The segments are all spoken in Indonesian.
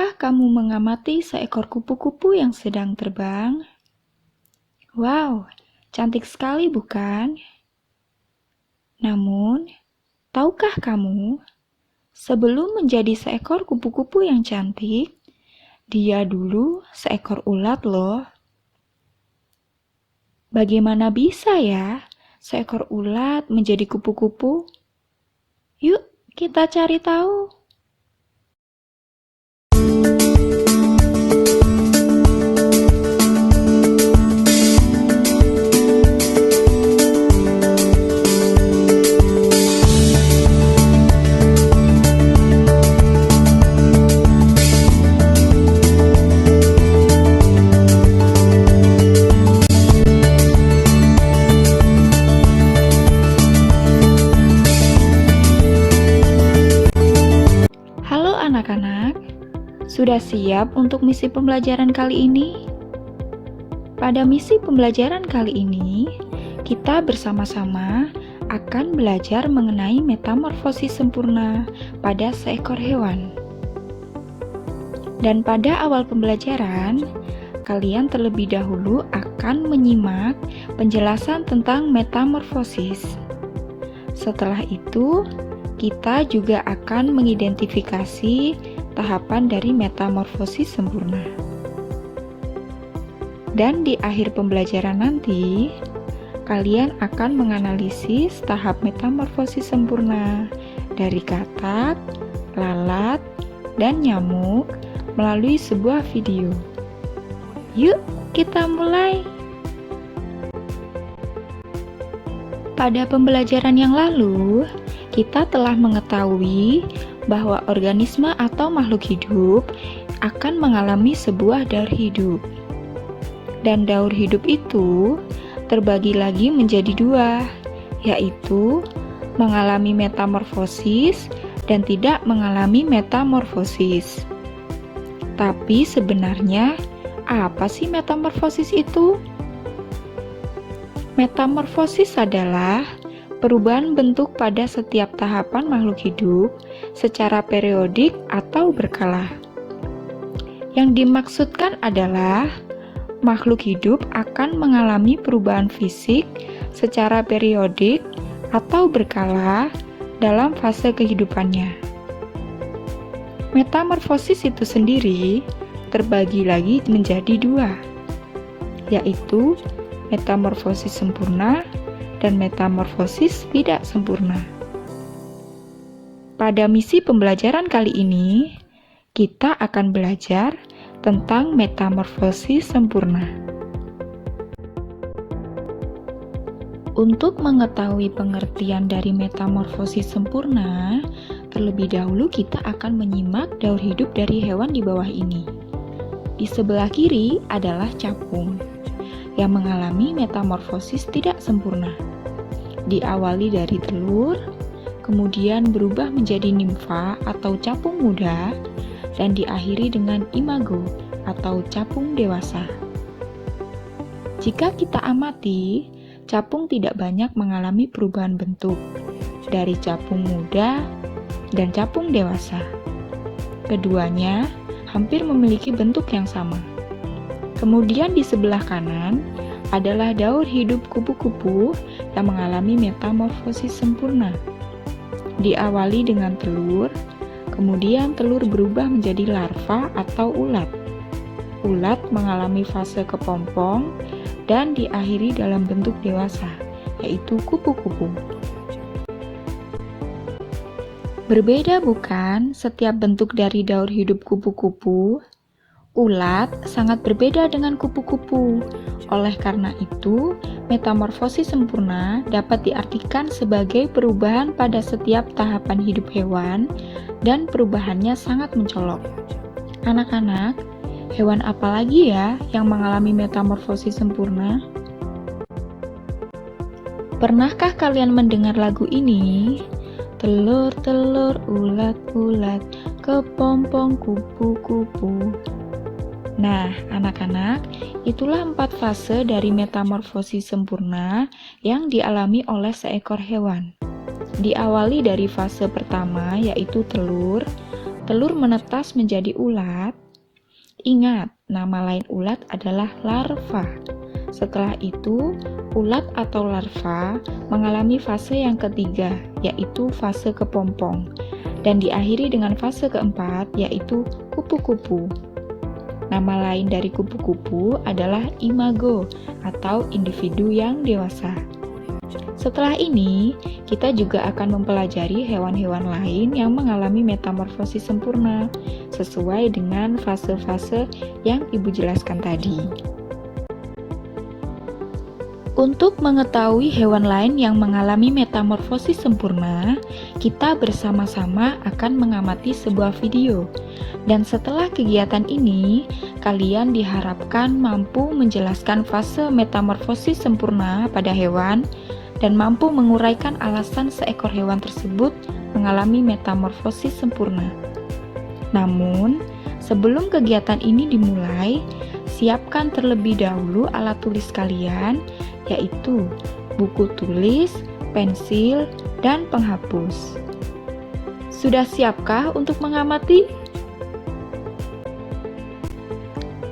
Pernahkah kamu mengamati seekor kupu-kupu yang sedang terbang? Wow, cantik sekali bukan? Namun, tahukah kamu, sebelum menjadi seekor kupu-kupu yang cantik, dia dulu seekor ulat loh. Bagaimana bisa ya seekor ulat menjadi kupu-kupu? Yuk, kita cari tahu. Halo anak-anak, sudah siap untuk misi pembelajaran kali ini? Pada misi pembelajaran kali ini, kita bersama-sama akan belajar mengenai metamorfosis sempurna pada seekor hewan. Dan pada awal pembelajaran, kalian terlebih dahulu akan menyimak penjelasan tentang metamorfosis. Setelah itu, kita juga akan mengidentifikasi tahapan dari metamorfosis sempurna. Dan di akhir pembelajaran nanti, kalian akan menganalisis tahap metamorfosis sempurna dari katak, lalat, dan nyamuk melalui sebuah video. Yuk, kita mulai! Pada pembelajaran yang lalu, kita telah mengetahui bahwa organisme atau makhluk hidup akan mengalami sebuah daur hidup. Dan daur hidup itu terbagi lagi menjadi dua, yaitu mengalami metamorfosis dan tidak mengalami metamorfosis. Tapi sebenarnya, apa sih metamorfosis itu? Metamorfosis adalah perubahan bentuk pada setiap tahapan makhluk hidup secara periodik atau berkala. Yang dimaksudkan adalah makhluk hidup akan mengalami perubahan fisik secara periodik atau berkala dalam fase kehidupannya. Metamorfosis itu sendiri terbagi lagi menjadi dua, yaitu metamorfosis sempurna dan metamorfosis tidak sempurna. Pada misi pembelajaran kali ini, kita akan belajar tentang metamorfosis sempurna. Untuk mengetahui pengertian dari metamorfosis sempurna, terlebih dahulu kita akan menyimak daur hidup dari hewan di bawah ini. Di sebelah kiri adalah capung yang mengalami metamorfosis tidak sempurna. Diawali dari telur, kemudian berubah menjadi nimfa atau capung muda, dan diakhiri dengan imago atau capung dewasa. Jika kita amati, capung tidak banyak mengalami perubahan bentuk dari capung muda dan capung dewasa. Keduanya hampir memiliki bentuk yang sama. Kemudian di sebelah kanan adalah daur hidup kupu-kupu yang mengalami metamorfosis sempurna. Diawali dengan telur, kemudian telur berubah menjadi larva atau ulat. Ulat mengalami fase kepompong dan diakhiri dalam bentuk dewasa, yaitu kupu-kupu. Berbeda bukan setiap bentuk dari daur hidup kupu-kupu? Ulat sangat berbeda dengan kupu-kupu. Oleh karena itu, metamorfosis sempurna dapat diartikan sebagai perubahan pada setiap tahapan hidup hewan dan perubahannya sangat mencolok. Anak-anak, hewan apa lagi ya yang mengalami metamorfosis sempurna? Pernahkah kalian mendengar lagu ini? Telur-telur, ulat-ulat, kepompong kupu-kupu. Nah, anak-anak, itulah 4 fase dari metamorfosis sempurna yang dialami oleh seekor hewan. Diawali dari fase pertama, yaitu telur. telur menetas menjadi ulat, ingat, nama lain ulat adalah larva. Setelah itu, ulat atau larva mengalami fase yang ketiga, yaitu fase kepompong, dan diakhiri dengan fase keempat, yaitu kupu-kupu. Nama lain dari kupu-kupu adalah imago atau individu yang dewasa. Setelah ini, kita juga akan mempelajari hewan-hewan lain yang mengalami metamorfosis sempurna sesuai dengan fase-fase yang Ibu jelaskan tadi. Untuk mengetahui hewan lain yang mengalami metamorfosis sempurna, kita bersama-sama akan mengamati sebuah video. Dan setelah kegiatan ini, kalian diharapkan mampu menjelaskan fase metamorfosis sempurna pada hewan dan mampu menguraikan alasan seekor hewan tersebut mengalami metamorfosis sempurna. Namun, sebelum kegiatan ini dimulai, siapkan terlebih dahulu alat tulis kalian, yaitu buku tulis, pensil, dan penghapus. Sudah siapkah untuk mengamati?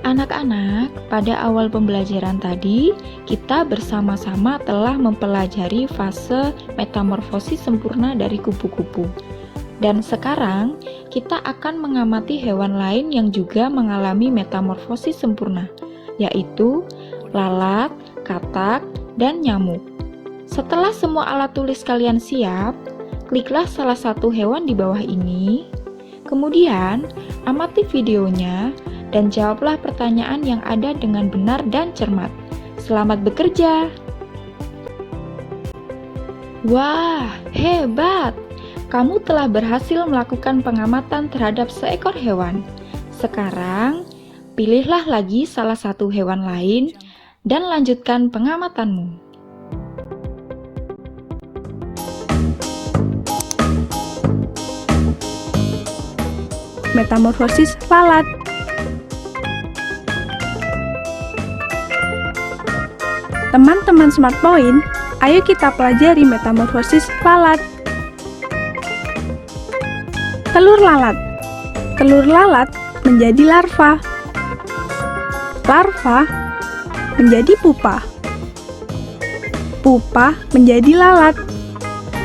Anak-anak, pada awal pembelajaran tadi, kita bersama-sama telah mempelajari fase metamorfosis sempurna dari kupu-kupu. Dan sekarang, kita akan mengamati hewan lain yang juga mengalami metamorfosis sempurna, yaitu lalat, katak, dan nyamuk. Setelah semua alat tulis kalian siap, kliklah salah satu hewan di bawah ini, kemudian amati videonya dan jawablah pertanyaan yang ada dengan benar dan cermat. Selamat bekerja! Wah, hebat! Kamu telah berhasil melakukan pengamatan terhadap seekor hewan. Sekarang, pilihlah lagi salah satu hewan lain dan lanjutkan pengamatanmu. Metamorfosis lalat. Teman-teman Smart Point, ayo kita pelajari metamorfosis lalat. Telur lalat. Telur lalat menjadi larva. Larva menjadi pupa. Pupa menjadi lalat.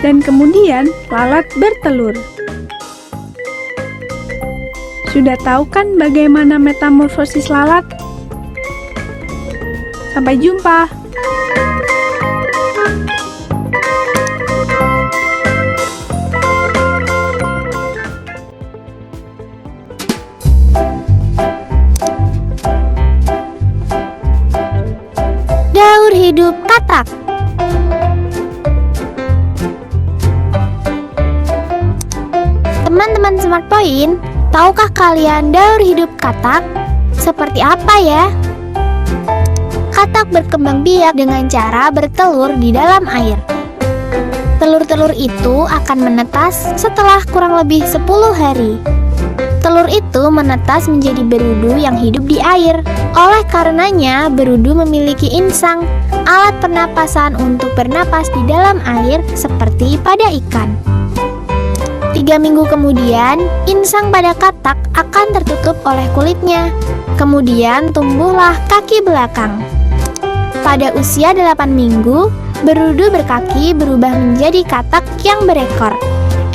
Dan kemudian lalat bertelur. Sudah tahu kan bagaimana metamorfosis lalat? Sampai jumpa! Daur hidup katak. Teman-teman Smart Point, tahukah kalian daur hidup katak? Seperti apa ya? Katak berkembang biak dengan cara bertelur di dalam air. Telur-telur itu akan menetas setelah kurang lebih 10 hari. Telur itu menetas menjadi berudu yang hidup di air. Oleh karenanya, berudu memiliki insang, alat pernapasan untuk bernapas di dalam air seperti pada ikan. 3 minggu kemudian, insang pada katak akan tertutup oleh kulitnya. Kemudian tumbuhlah kaki belakang. Pada usia 8 minggu, berudu berkaki berubah menjadi katak yang berekor.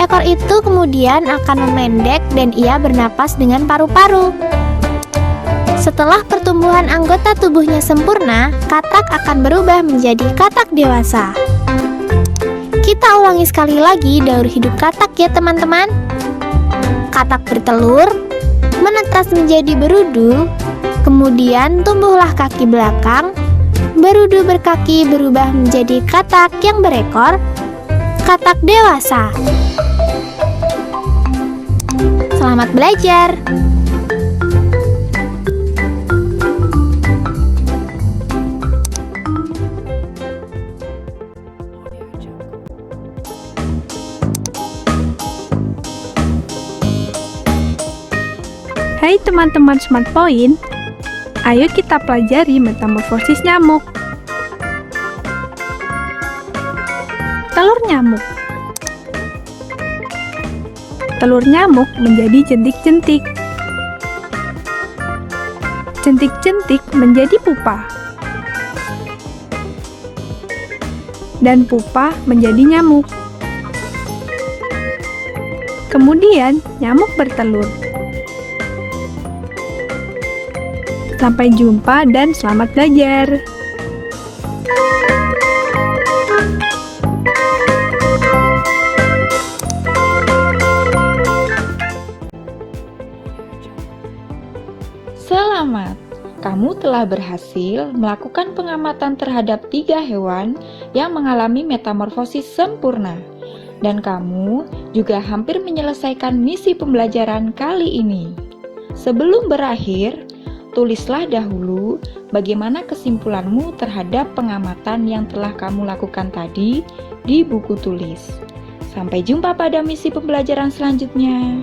Ekor itu kemudian akan memendek dan ia bernapas dengan paru-paru. Setelah pertumbuhan anggota tubuhnya sempurna, katak akan berubah menjadi katak dewasa. Kita ulangi sekali lagi daur hidup katak ya teman-teman. Katak bertelur, menetas menjadi berudu, kemudian tumbuhlah kaki belakang, berudu berkaki berubah menjadi katak yang berekor, katak dewasa. Selamat belajar! Hai teman-teman Smart Point, ayo kita pelajari metamorfosis nyamuk. Telur nyamuk. telur nyamuk menjadi jentik-jentik. Jentik-jentik menjadi pupa. Dan pupa menjadi nyamuk. Kemudian, nyamuk bertelur. Sampai jumpa dan selamat belajar. Selamat! Kamu telah berhasil melakukan pengamatan terhadap 3 hewan yang mengalami metamorfosis sempurna. Dan kamu juga hampir menyelesaikan misi pembelajaran kali ini. Sebelum berakhir, tulislah dahulu bagaimana kesimpulanmu terhadap pengamatan yang telah kamu lakukan tadi di buku tulis. Sampai jumpa pada misi pembelajaran selanjutnya.